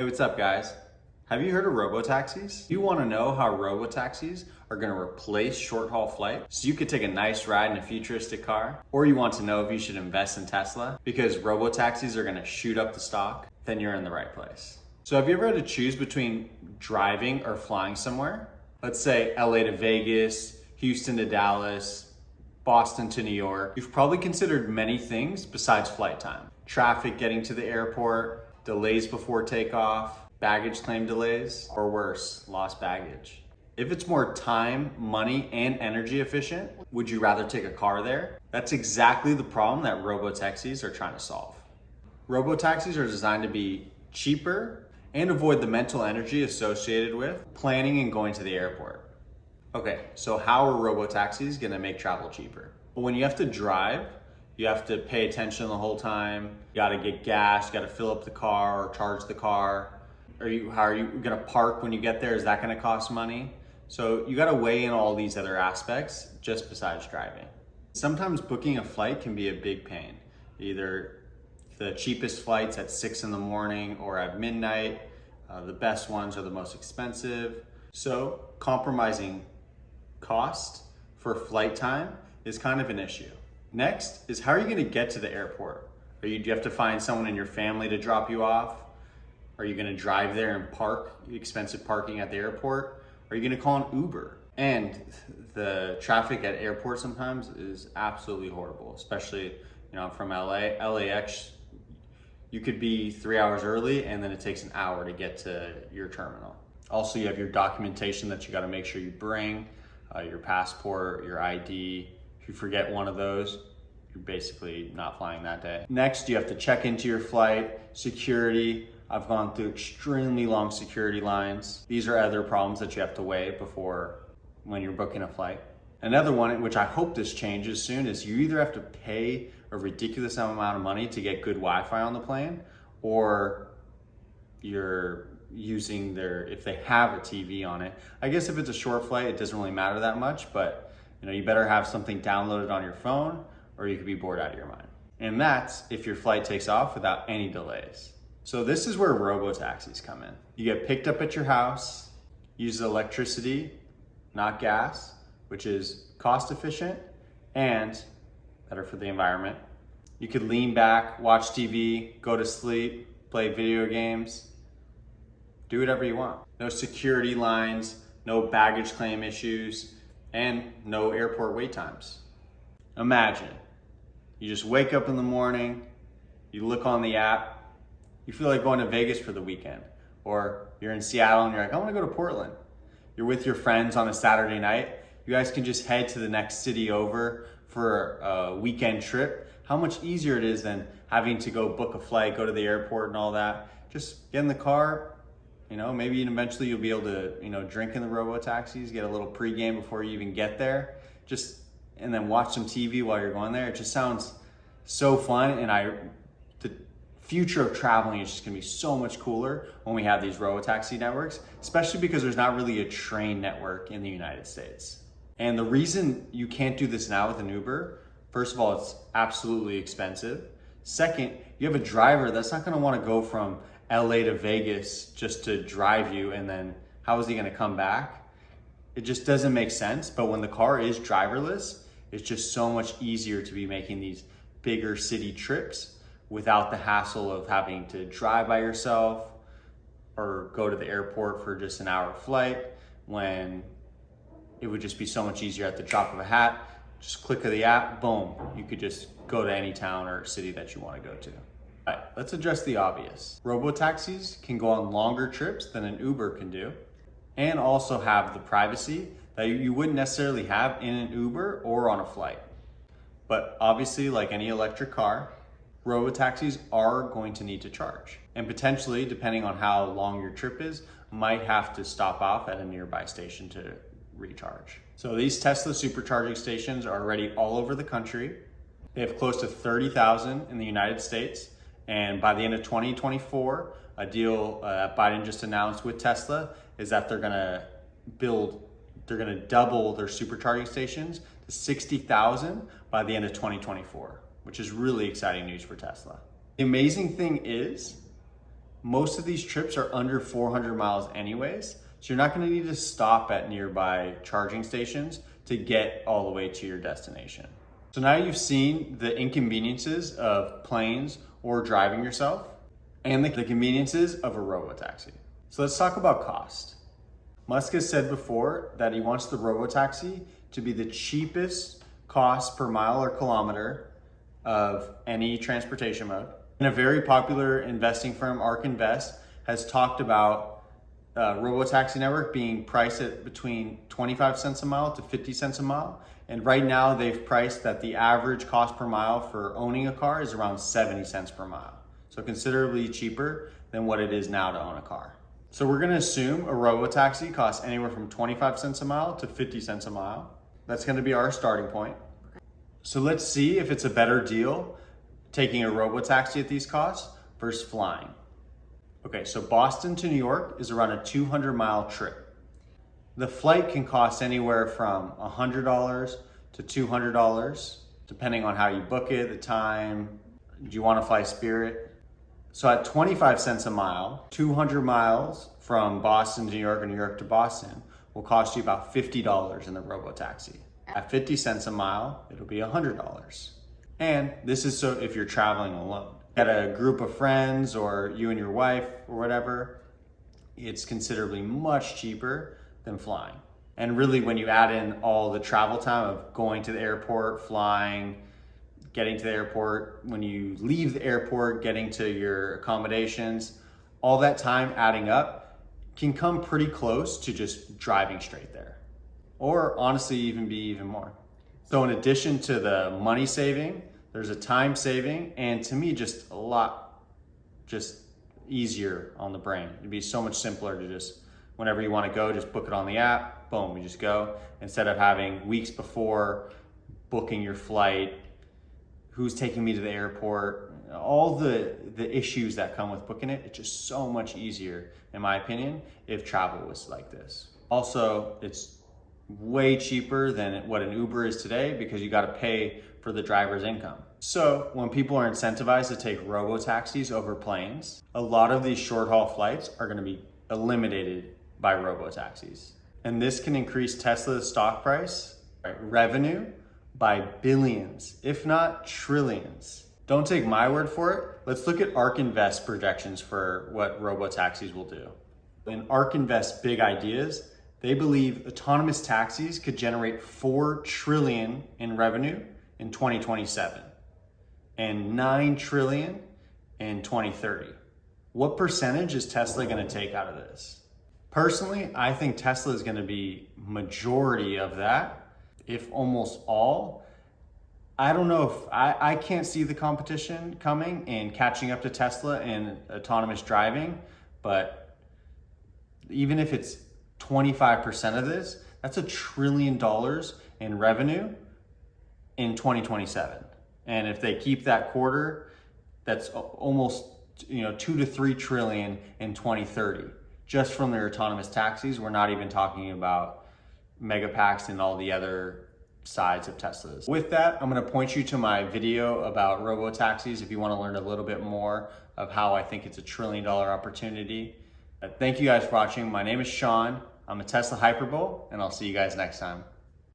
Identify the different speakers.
Speaker 1: Hey, what's up guys? Have you heard of robotaxis? You want to know how robotaxis are going to replace short-haul flights so you could take a nice ride in a futuristic car? Or you want to know if you should invest in Tesla because robotaxis are going to shoot up the stock? Then you're in the right place. So have you ever had to choose between driving or flying somewhere? Let's say LA to Vegas, Houston to Dallas, Boston to New York. You've probably considered many things besides flight time. Traffic getting to the airport, delays before takeoff, baggage claim delays, or worse, lost baggage. If it's more time, money, and energy efficient, would you rather take a car there? That's exactly the problem that robotaxis are trying to solve. Robotaxis are designed to be cheaper and avoid the mental energy associated with planning and going to the airport. Okay, so how are robotaxis gonna make travel cheaper? Well, when you have to drive, you have to pay attention the whole time. You gotta get gas, you gotta fill up the car or charge the car. How are you gonna park when you get there? Is that gonna cost money? So you gotta weigh in all these other aspects just besides driving. Sometimes booking a flight can be a big pain. Either the cheapest flights at 6 in the morning or at midnight. The best ones are the most expensive. So compromising cost for flight time is kind of an issue. Next is how are you gonna get to the airport? Do you have to find someone in your family to drop you off? Are you gonna drive there and park, expensive parking at the airport? Are you gonna call an Uber? And the traffic at airports sometimes is absolutely horrible, especially from LA. LAX, you could be 3 hours early and then it takes an hour to get to your terminal. Also, you have your documentation that you gotta make sure you bring, your passport, your ID. If you forget one of those, you're basically not flying that day. Next, you have to check into your flight, security. I've gone through extremely long security lines. These are other problems that you have to weigh when you're booking a flight. Another one, which I hope this changes soon, is you either have to pay a ridiculous amount of money to get good Wi-Fi on the plane, or you're using if they have a TV on it. I guess if it's a short flight, it doesn't really matter that much, but you better have something downloaded on your phone or you could be bored out of your mind. And that's if your flight takes off without any delays. So this is where robotaxis come in. You get picked up at your house, use electricity, not gas, which is cost efficient and better for the environment. You could lean back, watch TV, go to sleep, play video games, do whatever you want. No security lines, no baggage claim issues, and no airport wait times. Imagine, you just wake up in the morning, you look on the app, you feel like going to Vegas for the weekend, or you're in Seattle and you're like, I wanna go to Portland. You're with your friends on a Saturday night, you guys can just head to the next city over for a weekend trip. How much easier it is than having to go book a flight, go to the airport and all that. Just get in the car, maybe eventually you'll be able to, drink in the robotaxis, get a little pregame before you even get there, and then watch some TV while you're going there. It just sounds so fun, and the future of traveling is just gonna be so much cooler when we have these robotaxi networks, especially because there's not really a train network in the United States. And the reason you can't do this now with an Uber, first of all, it's absolutely expensive. Second, you have a driver that's not gonna wanna go from LA to Vegas just to drive you, and then how is he gonna come back? It just doesn't make sense. But when the car is driverless, it's just so much easier to be making these bigger city trips without the hassle of having to drive by yourself or go to the airport for just an hour flight, when it would just be so much easier at the drop of a hat. Just click of the app, boom, you could just go to any town or city that you wanna go to. All right, let's address the obvious. Robotaxis can go on longer trips than an Uber can do, and also have the privacy that you wouldn't necessarily have in an Uber or on a flight. But obviously, like any electric car, robotaxis are going to need to charge. And potentially, depending on how long your trip is, might have to stop off at a nearby station to recharge. So these Tesla supercharging stations are already all over the country. They have close to 30,000 in the United States. And by the end of 2024, a deal Biden just announced with Tesla is that they're gonna double their supercharging stations to 60,000 by the end of 2024, which is really exciting news for Tesla. The amazing thing is Most of these trips are under 400 miles anyways, so you're not gonna need to stop at nearby charging stations to get all the way to your destination. So now you've seen the inconveniences of planes or driving yourself and the conveniences of a robotaxi. So let's talk about cost. Musk has said before that he wants the robotaxi to be the cheapest cost per mile or kilometer of any transportation mode. And a very popular investing firm, Ark Invest, has talked about robotaxi network being priced at between 25 cents a mile to 50 cents a mile. And right now they've priced that the average cost per mile for owning a car is around 70 cents per mile. So considerably cheaper than what it is now to own a car. So we're gonna assume a robotaxi costs anywhere from 25 cents a mile to 50 cents a mile. That's gonna be our starting point. So let's see if it's a better deal taking a robotaxi at these costs versus flying. Okay, so Boston to New York is around a 200-mile trip. The flight can cost anywhere from $100 to $200, depending on how you book it, the time. Do you want to fly Spirit? So at 25 cents a mile, 200 miles from Boston to New York or New York to Boston will cost you about $50 in the robotaxi. At 50 cents a mile, it'll be $100. And this is so if you're traveling alone. At a group of friends or you and your wife or whatever, it's considerably much cheaper than flying. And really when you add in all the travel time of going to the airport, flying, getting to the airport, when you leave the airport, getting to your accommodations, all that time adding up can come pretty close to just driving straight there. Or honestly, even be even more. So in addition to the money saving, there's a time saving, and to me, just a lot easier on the brain. It'd be so much simpler to just, whenever you want to go, just book it on the app, boom, you just go. Instead of having weeks before booking your flight, who's taking me to the airport, all the issues that come with booking it, it's just so much easier, in my opinion, if travel was like this. Also, it's way cheaper than what an Uber is today because you got to pay for the driver's income. So when people are incentivized to take robotaxis over planes, a lot of these short haul flights are going to be eliminated by robotaxis. And this can increase Tesla's stock price, revenue, by billions, if not trillions. Don't take my word for it. Let's look at Ark Invest projections for what robotaxis will do. In Ark Invest Big Ideas, they believe autonomous taxis could generate $4 trillion in revenue in 2027 and $9 trillion in 2030. What percentage is Tesla going to take out of this? Personally, I think Tesla is going to be majority of that, if almost all. I don't know if I can't see the competition coming and catching up to Tesla in autonomous driving, but even if it's 25% of this, that's $1 trillion in revenue in 2027. And if they keep that quarter, that's almost 2 to 3 trillion in 2030, just from their autonomous taxis. We're not even talking about Megapacks and all the other sides of Teslas. With that, I'm going to point you to my video about robotaxis if you want to learn a little bit more of how I think it's $1 trillion opportunity. Thank you guys for watching. My name is Sean. I'm a Tesla Hyperbull, and I'll see you guys next time.